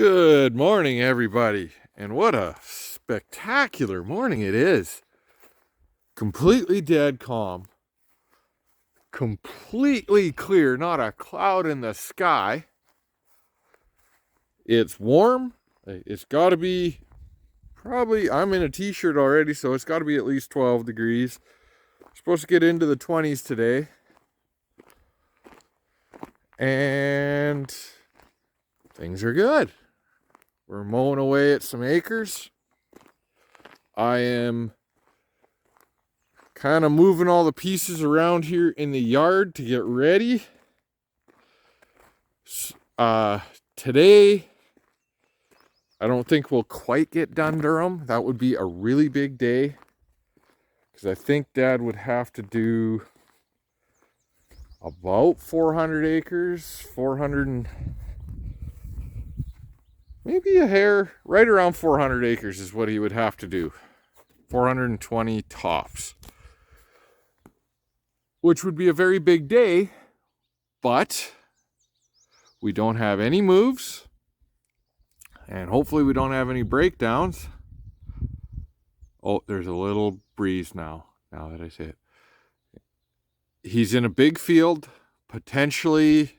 Good morning, everybody, and what a spectacular morning it is. Completely dead calm, completely clear, not a cloud in the sky. It's warm. It's got to be probably, I'm in a t-shirt already, so it's got to be at least 12 degrees. Supposed to get into the 20s today. And things are good. We're mowing away at some acres. I am kind of moving all the pieces around here in the yard to get ready. Today, I don't think we'll quite get done Durham. That would be a really big day, because I think Dad would have to do about 400 acres, 400 and maybe a hair, right around 400 acres is what he would have to do. 420 tops. Which would be a very big day, but we don't have any moves, and hopefully we don't have any breakdowns. Oh, there's a little breeze now that I say it. He's in a big field. Potentially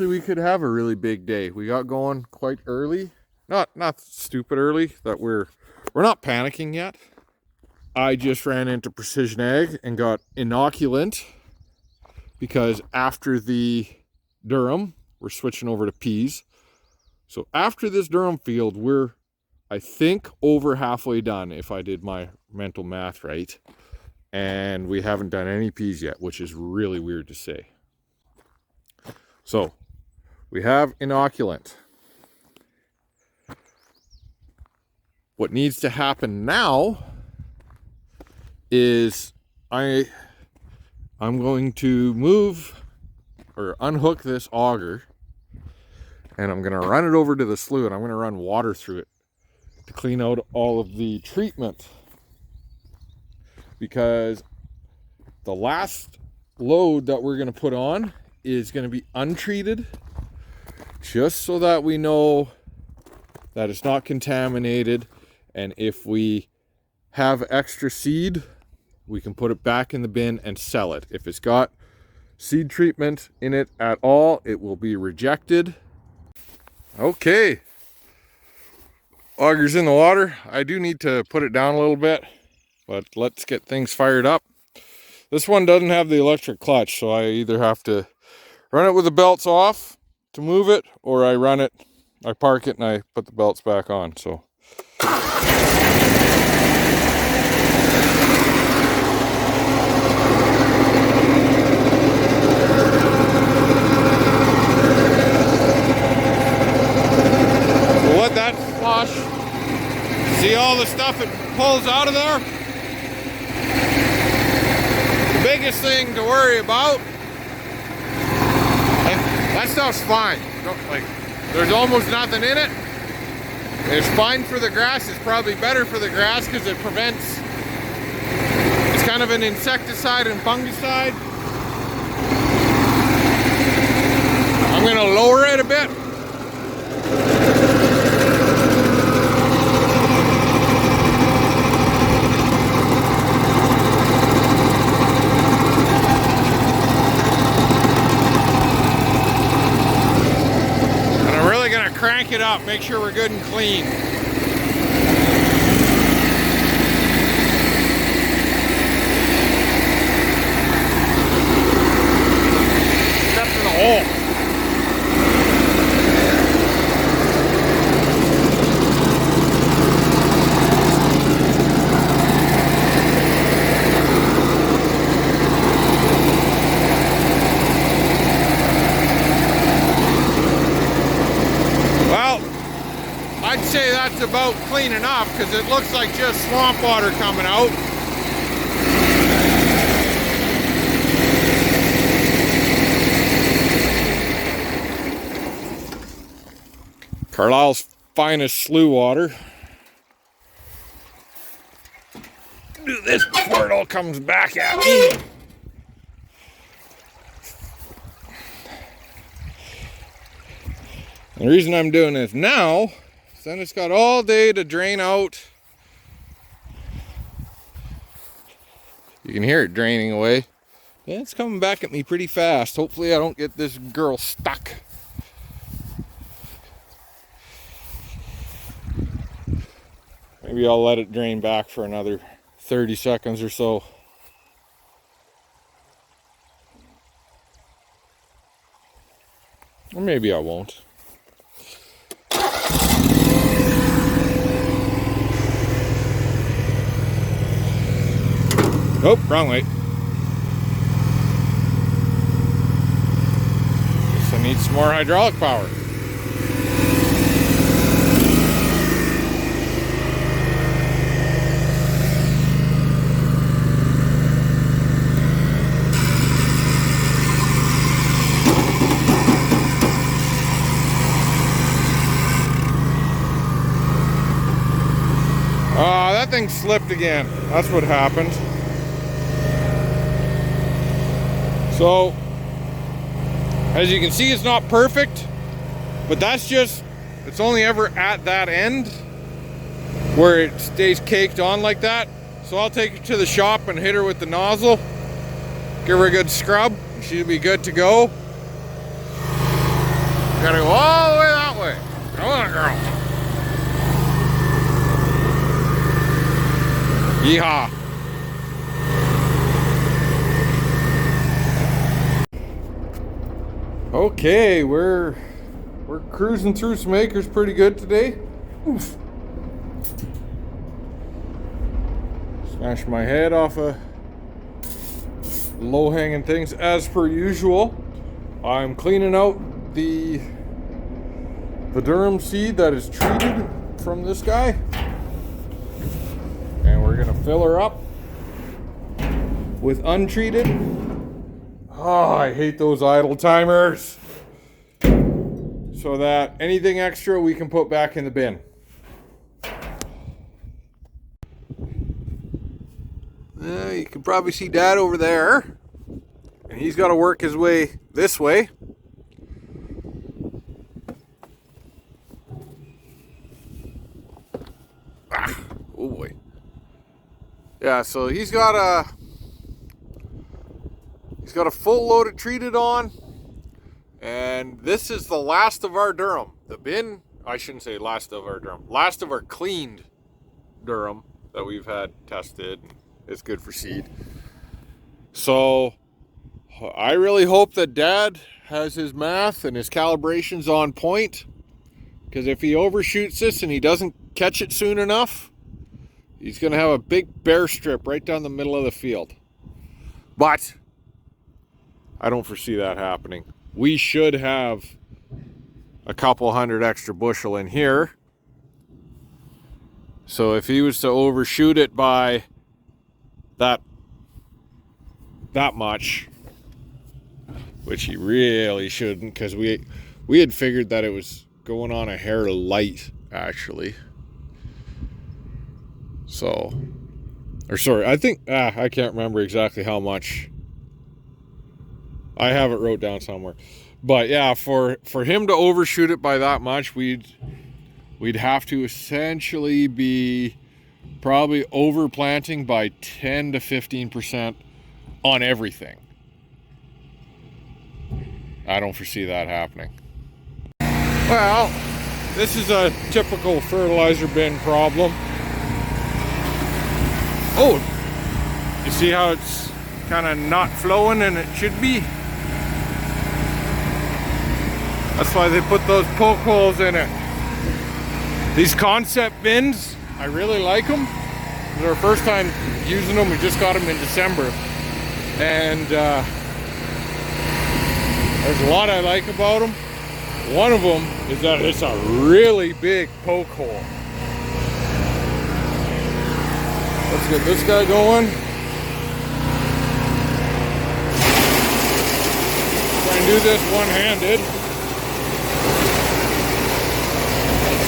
we could have a really big day. We got going quite early. Not stupid early, that we're not panicking yet. I just ran into Precision Ag and got inoculant, because after the durum, we're switching over to peas. So after this durum field, we're, I think, over halfway done, if I did my mental math right. And we haven't done any peas yet, which is really weird to say. So we have inoculant. What needs to happen now is I'm going to move or unhook this auger, and I'm going to run it over to the slough, and I'm going to run water through it to clean out all of the treatment, because the last load that we're going to put on is going to be untreated, just so that we know that it's not contaminated, and if we have extra seed, we can put it back in the bin and sell it. If it's got seed treatment in it at all, it will be rejected. Okay, auger's in the water. I do need to put it down a little bit, but let's get things fired up. This one doesn't have the electric clutch, so I either have to run it with the belts off to move it, or I park it and I put the belts back on. So we'll let that flush. See all the stuff it pulls out of there? The biggest thing to worry about, that stuff's fine. Like, there's almost nothing in it. It's fine for the grass. It's probably better for the grass because it prevents, it's kind of an insecticide and fungicide. I'm going to lower it a bit. Crank it up, make sure we're good and clean. Step in the hole. I'd say that's about clean enough, because it looks like just swamp water coming out. Carlisle's finest slough water. Do this before it all comes back at me. The reason I'm doing this now is then it's got all day to drain out. You can hear it draining away. And it's coming back at me pretty fast. Hopefully I don't get this girl stuck. Maybe I'll let it drain back for another 30 seconds or so. Or maybe I won't. Oh, wrong way. Guess I need some more hydraulic power. That thing slipped again. That's what happened. So, as you can see, it's not perfect, but that's just, it's only ever at that end where it stays caked on like that. So I'll take her to the shop and hit her with the nozzle, give her a good scrub, and she'll be good to go. Gotta go all the way that way. Come on, girl. Yeehaw. Okay, we're cruising through some acres pretty good today. Oof. Smashed my head off of low-hanging things as per usual. I'm cleaning out the durum seed that is treated from this guy. And we're gonna fill her up with untreated. Oh, I hate those idle timers. So that anything extra we can put back in the bin. You can probably see Dad over there. And he's got to work his way this way. Oh boy. Yeah, so he's got a full load of treated on, and this is the last of our durum. The bin, I shouldn't say last of our durum, last of our cleaned durum that we've had tested. It's good for seed. So I really hope that Dad has his math and his calibrations on point, because if he overshoots this and he doesn't catch it soon enough, he's going to have a big bare strip right down the middle of the field. But I don't foresee that happening. We should have a couple hundred extra bushel in here. So if he was to overshoot it by that much, which he really shouldn't, because we had figured that it was going on a hair light, actually. So, or sorry, I think, I can't remember exactly how much. I have it wrote down somewhere. But yeah, for him to overshoot it by that much, we'd have to essentially be probably overplanting by 10 to 15% on everything. I don't foresee that happening. Well, this is a typical fertilizer bin problem. Oh, you see how it's kind of not flowing and it should be? That's why they put those poke holes in it. These concept bins, I really like them. It's our first time using them. We just got them in December. And there's a lot I like about them. One of them is that it's a really big poke hole. Let's get this guy going. Try and do this one-handed.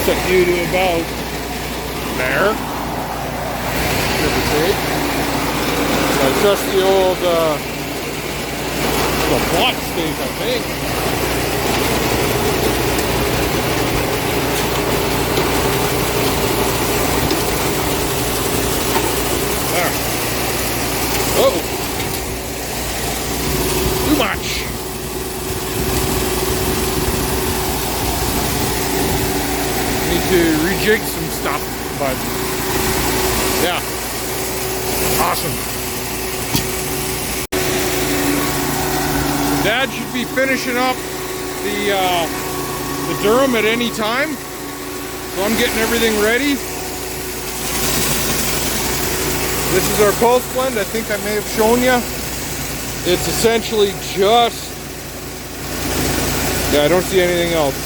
Set you to about there. Give or take. I trust the old the plot stake, I think. to rejig some stuff, but yeah, awesome. Dad should be finishing up the durum at any time, so I'm getting everything ready. This is our pulse blend. I think I may have shown you. It's essentially just, yeah, I don't see anything else.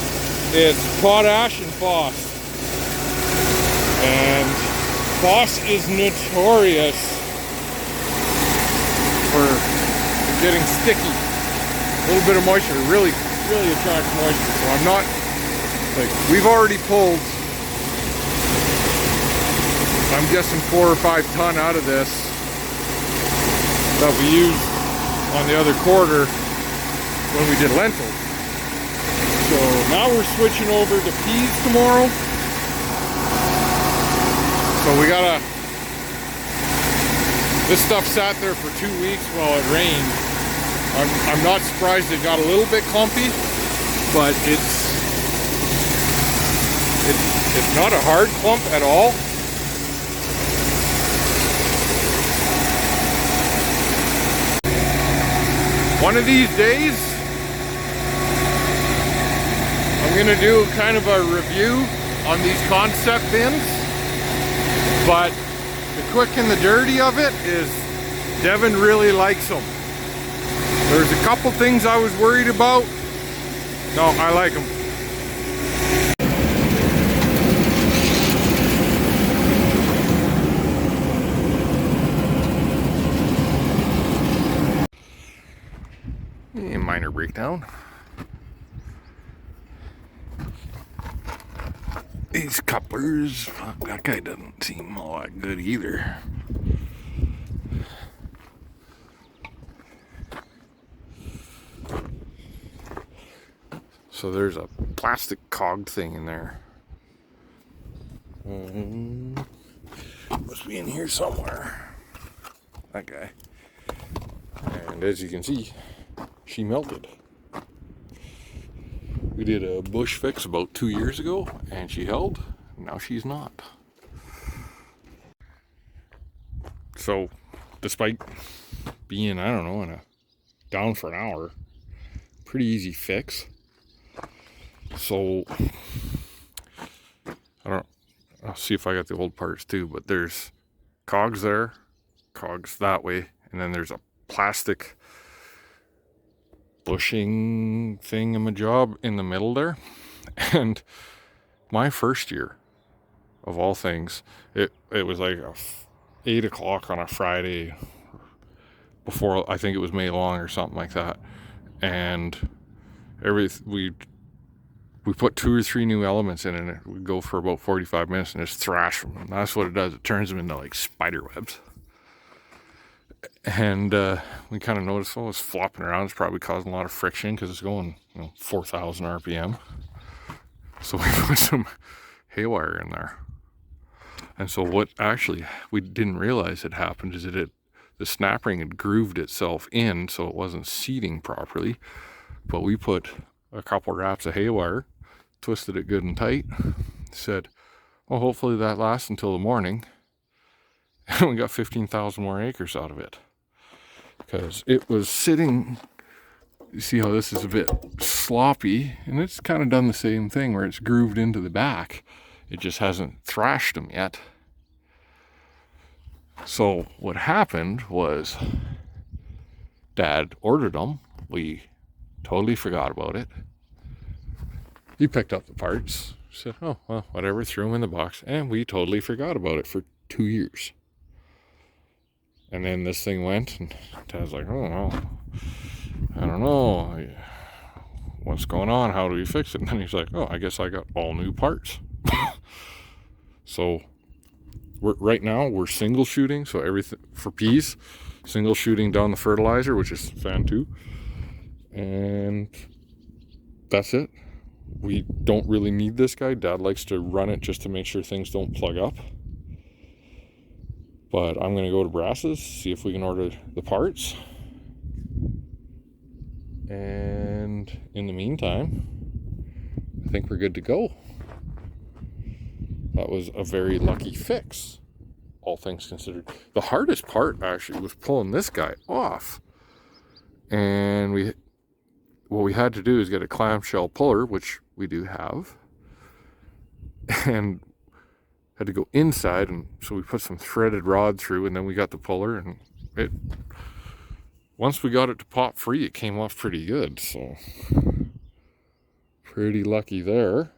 It's potash and phos. And phos is notorious for getting sticky. A little bit of moisture really attracts moisture. So I'm not, like, we've already pulled, I'm guessing 4 or 5 ton out of this that we used on the other quarter when we did lentils. So now we're switching over to peas tomorrow. So we gotta, this stuff sat there for 2 weeks while it rained. I'm not surprised it got a little bit clumpy, but it's not a hard clump at all. One of these days, I'm gonna do kind of a review on these concept bins, but the quick and the dirty of it is Devin really likes them. There's a couple things I was worried about. No, I like them. Minor breakdown. These couplers, fuck, that guy doesn't seem all that good either. So there's a plastic cog thing in there. Must be in here somewhere. That guy. And as you can see, she melted. We did a bush fix about 2 years ago and she held. Now she's not. So despite being, I don't know, down for an hour, pretty easy fix. So I'll see if I got the old parts too, but there's cogs there, cogs that way, and then there's a plastic bushing thingamajob in the middle there. And my first year of all things, it was like 8 o'clock on a Friday before, I think it was May long or something like that, and we put 2 or 3 new elements in and it would go for about 45 minutes and just thrash them. And that's what it does. It turns them into like spider webs. And we kind of noticed, oh, it's flopping around. It's probably causing a lot of friction because it's going, 4,000 RPM. So we put some haywire in there. And so what actually we didn't realize had happened is that the snap ring had grooved itself in, so it wasn't seating properly. But we put a couple wraps of haywire, twisted it good and tight, said, well, hopefully that lasts until the morning. And we got 15,000 more acres out of it. Because it was sitting, you see how this is a bit sloppy, and it's kind of done the same thing where it's grooved into the back. It just hasn't thrashed them yet. So what happened was Dad ordered them. We totally forgot about it. He picked up the parts, said, oh, well, whatever, threw them in the box, and we totally forgot about it for 2 years. And then this thing went, and Dad's like, oh, well, I don't know. What's going on? How do we fix it? And then he's like, oh, I guess I got all new parts. So right now we're single shooting. So everything for peas, single shooting down the fertilizer, which is fan 2. And that's it. We don't really need this guy. Dad likes to run it just to make sure things don't plug up. But I'm going to go to Brass's, see if we can order the parts. And in the meantime, I think we're good to go. that was a very lucky fix, all things considered. The hardest part actually was pulling this guy off. And what we had to do is get a clamshell puller, which we do have, and had to go inside, and so we put some threaded rod through, and then we got the puller, and once we got it to pop free, it came off pretty good, so pretty lucky there.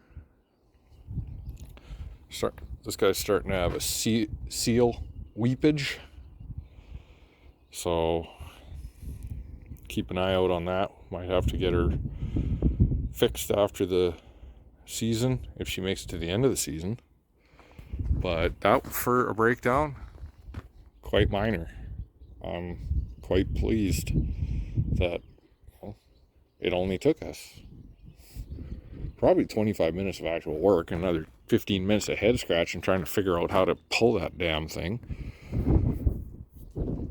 This guy's starting to have a seal weepage, so keep an eye out on that. Might have to get her fixed after the season if she makes it to the end of the season. But that, for a breakdown, quite minor. I'm quite pleased that, well, it only took us probably 25 minutes of actual work, and another 15 minutes of head scratching trying to figure out how to pull that damn thing.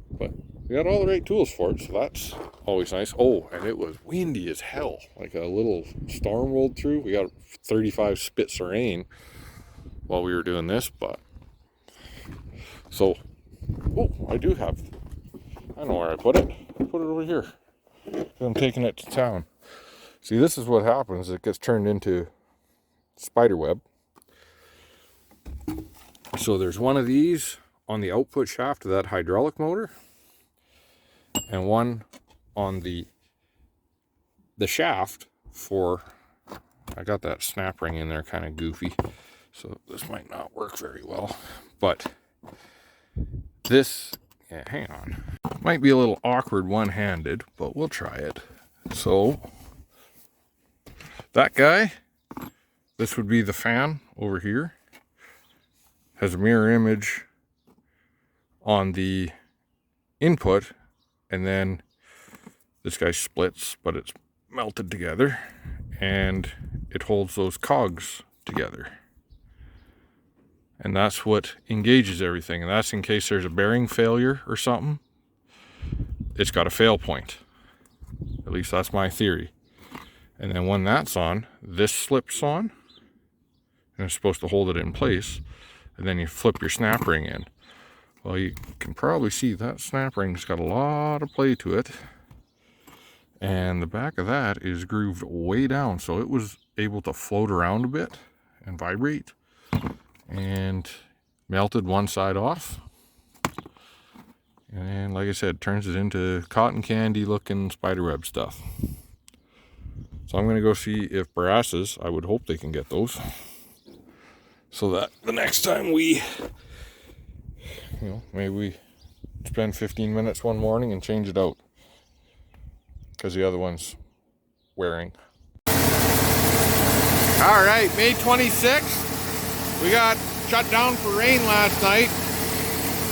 But we got all the right tools for it, so that's always nice. Oh, and it was windy as hell. Like a little storm rolled through. We got 35 spits of rain while we were doing this, but so, oh, I know where I put it. I put it over here. I'm taking it to town. See, this is what happens. It gets turned into spider web. So there's one of these on the output shaft of that hydraulic motor, and one on the shaft for, I got that snap ring in there kind of goofy, so this might not work very well, but this, yeah, hang on, might be a little awkward one-handed, but we'll try it. So that guy, this would be the fan over here, has a mirror image on the input, and then this guy splits, but it's melted together, and it holds those cogs together. And that's what engages everything, and that's in case there's a bearing failure or something. It's got a fail point. At least that's my theory. And then when that's on, this slips on, and it's supposed to hold it in place, and then you flip your snap ring in. Well, you can probably see that snap ring's got a lot of play to it, and the back of that is grooved way down, so it was able to float around a bit and vibrate, and melted one side off, and like I said, turns it into cotton candy looking spiderweb stuff. So I'm going to go see if Barasses, I would hope they can get those, so that the next time we, maybe we spend 15 minutes one morning and change it out, because the other one's wearing. All right, May 26th. We got shut down for rain last night,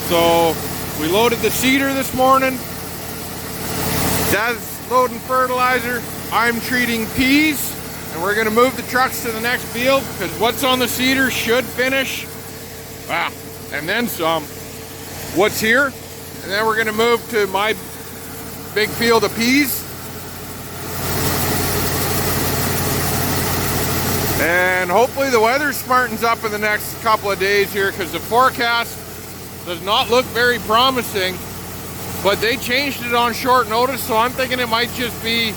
so we loaded the seeder this morning. Dad's loading fertilizer. I'm treating peas, and we're going to move the trucks to the next field, because what's on the seeder should finish. And then some. What's here, and then we're going to move to my big field of peas. And hopefully the weather smartens up in the next couple of days here, because the forecast does not look very promising, but they changed it on short notice, so I'm thinking it might just be,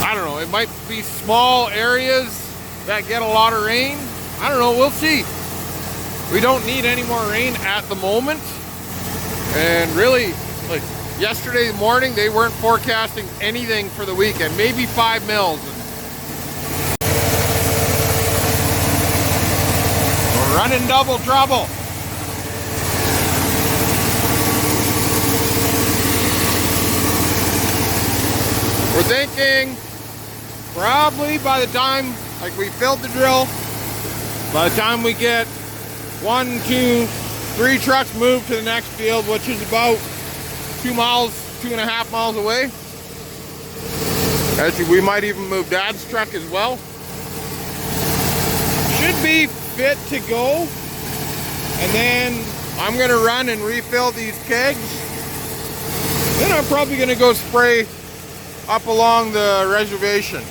I don't know, it might be small areas that get a lot of rain. I don't know, we'll see. We don't need any more rain at the moment, and really, like yesterday morning, they weren't forecasting anything for the weekend, maybe 5 mils. We're running double trouble. We're thinking probably by the time, like we filled the drill, by the time we get 1, 2, 3 trucks moved to the next field, which is about 2 miles, 2.5 miles away. Actually, we might even move Dad's truck as well. Should be fit to go. And then I'm gonna run and refill these kegs. Then I'm probably gonna go spray up along the reservation.